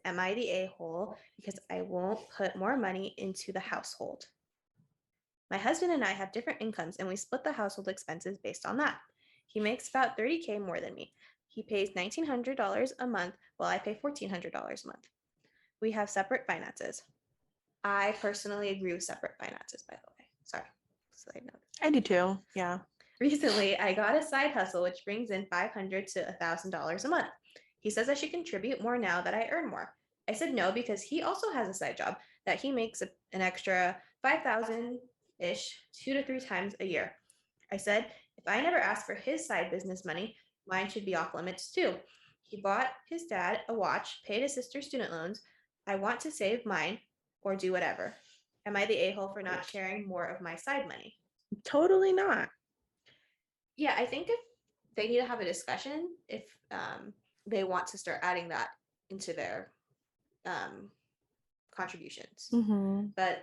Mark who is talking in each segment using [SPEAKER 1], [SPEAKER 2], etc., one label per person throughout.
[SPEAKER 1] Am I the a-hole because I won't put more money into the household? My husband and I have different incomes and we split the household expenses based on that. He makes about 30K more than me. He pays $1,900 a month while I pay $1,400 a month. We have separate finances. I personally agree with separate finances, by the way. Sorry. Side note.
[SPEAKER 2] I do too. Yeah.
[SPEAKER 1] Recently, I got a side hustle which brings in $500 to $1,000 a month. He says I should contribute more now that I earn more. I said no because he also has a side job that he makes an extra 5,000-ish 2 to 3 times a year. I said if I never ask for his side business money, mine should be off limits too. He bought his dad a watch, paid his sister's student loans. I want to save mine or do whatever. Am I the a-hole for not sharing more of my side money?
[SPEAKER 2] Totally not.
[SPEAKER 1] Yeah, I think if they need to have a discussion, if they want to start adding that into their contributions.
[SPEAKER 2] Mm-hmm.
[SPEAKER 1] But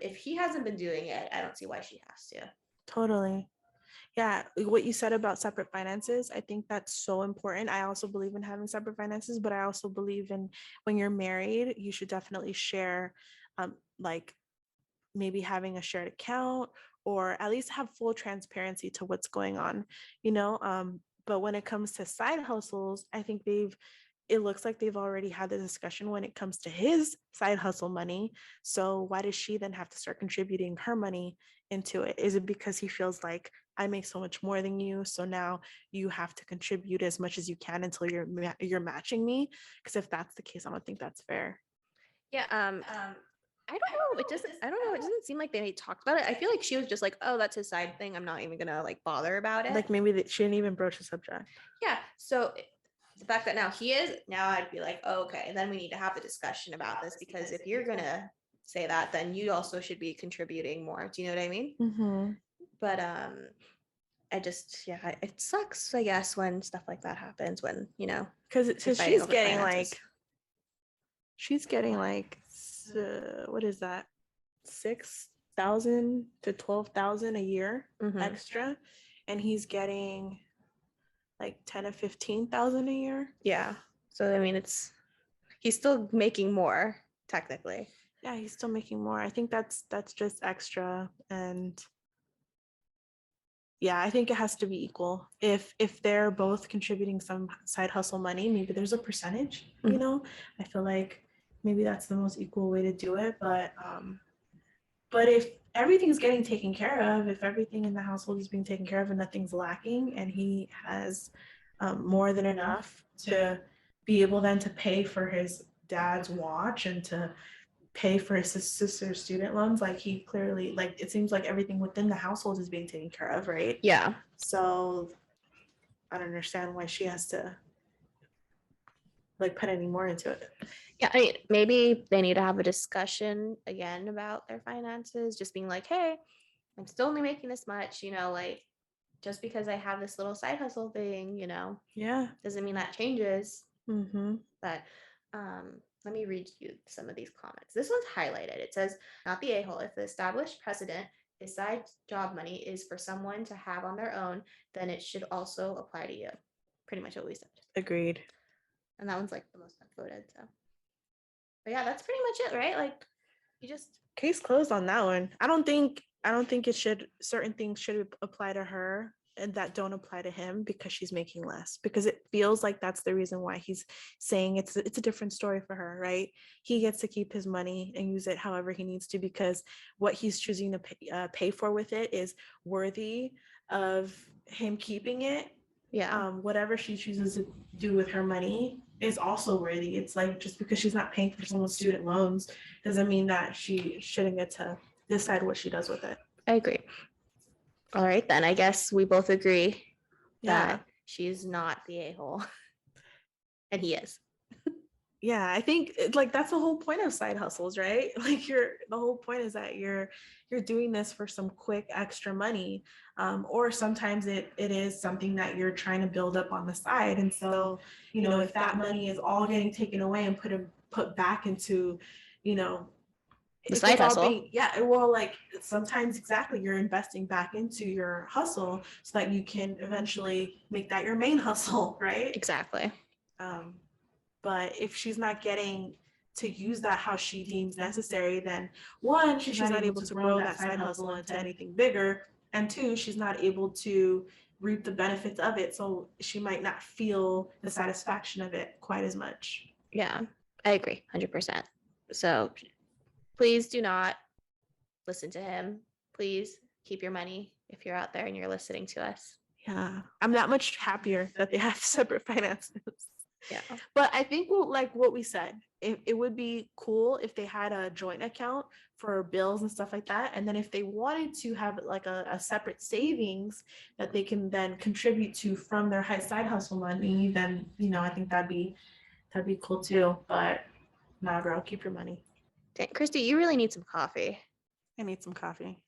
[SPEAKER 1] if he hasn't been doing it, I don't see why she has to.
[SPEAKER 2] Totally. Yeah, what you said about separate finances, I think that's so important. I also believe in having separate finances, but I also believe in when you're married, you should definitely share, like maybe having a shared account or at least have full transparency to what's going on, but when it comes to side hustles, I think it looks like they've already had the discussion when it comes to his side hustle money. So why does she then have to start contributing her money into it? Is it because he feels like I make so much more than you, so now you have to contribute as much as you can until you're matching me? Because if that's the case, I don't think that's fair.
[SPEAKER 1] Yeah. I don't know. I don't know. It doesn't seem like they talked about it. I feel like she was just like, oh, that's his side thing. I'm not even gonna like bother about it.
[SPEAKER 2] Like maybe she didn't even broach the subject.
[SPEAKER 1] Yeah. So the fact that now he is, now I'd be like, oh, okay, then we need to have a discussion about this because if you're gonna say that, then you also should be contributing more. Do you know what I mean?
[SPEAKER 2] Mm-hmm.
[SPEAKER 1] But I just, yeah, it sucks, I guess, when stuff like that happens, when,
[SPEAKER 2] because she's getting like what is that, 6,000 to 12,000 a year extra, and he's getting like 10 to 15,000 a year.
[SPEAKER 1] Yeah, so I mean, he's still making more technically.
[SPEAKER 2] Yeah, he's still making more. I think that's just extra. And yeah, I think it has to be equal. If they're both contributing some side hustle money, maybe there's a percentage, I feel like maybe that's the most equal way to do it. But if everything's getting taken care of, if everything in the household is being taken care of and nothing's lacking, and he has more than enough to be able then to pay for his dad's watch and to pay for his sister's student loans, like he clearly, like it seems like everything within the household is being taken care of, right?
[SPEAKER 1] Yeah.
[SPEAKER 2] So I don't understand why she has to like put any more into it.
[SPEAKER 1] Yeah, I mean, maybe they need to have a discussion again about their finances, just being like, hey, I'm still only making this much, like just because I have this little side hustle thing,
[SPEAKER 2] yeah,
[SPEAKER 1] doesn't mean that changes.
[SPEAKER 2] Mm-hmm.
[SPEAKER 1] But let me read you some of these comments. This one's highlighted. It says, not the a-hole. If the established precedent is side job money is for someone to have on their own, then it should also apply to you. Pretty much what we said.
[SPEAKER 2] Agreed.
[SPEAKER 1] And that one's like the most voted. So, but yeah, that's pretty much it, right? Like, you just
[SPEAKER 2] case closed on that one. I don't think certain things should apply to her and that don't apply to him because she's making less, because it feels like that's the reason why he's saying it's a different story for her, right? He gets to keep his money and use it however he needs to, because what he's choosing to pay for with it is worthy of him keeping it.
[SPEAKER 1] Yeah.
[SPEAKER 2] Whatever she chooses to do with her money is also worthy. It's like, just because she's not paying for someone's student loans doesn't mean that she shouldn't get to decide what she does with it.
[SPEAKER 1] I agree. All right, then I guess we both agree that she's not the a-hole. And he is.
[SPEAKER 2] Yeah, I think like that's the whole point of side hustles, right? Like the whole point is that you're doing this for some quick extra money, or sometimes it is something that you're trying to build up on the side. And so, if that money is all getting taken away and put back into,
[SPEAKER 1] the side hustle.
[SPEAKER 2] Like sometimes exactly you're investing back into your hustle so that you can eventually make that your main hustle, right?
[SPEAKER 1] Exactly.
[SPEAKER 2] But if she's not getting to use that how she deems necessary, then one, she's not able to grow that side hustle into anything bigger. And two, she's not able to reap the benefits of it. So she might not feel the satisfaction of it quite as much.
[SPEAKER 1] Yeah, I agree 100%. So please do not listen to him. Please keep your money if you're out there and you're listening to us.
[SPEAKER 2] Yeah, I'm that much happier that they have separate finances.
[SPEAKER 1] Yeah.
[SPEAKER 2] But I think like what we said, it would be cool if they had a joint account for bills and stuff like that. And then if they wanted to have like a separate savings that they can then contribute to from their side hustle money, then I think that'd be cool too. But nah, girl, keep your money.
[SPEAKER 1] Christy, you really need some coffee.
[SPEAKER 2] I need some coffee.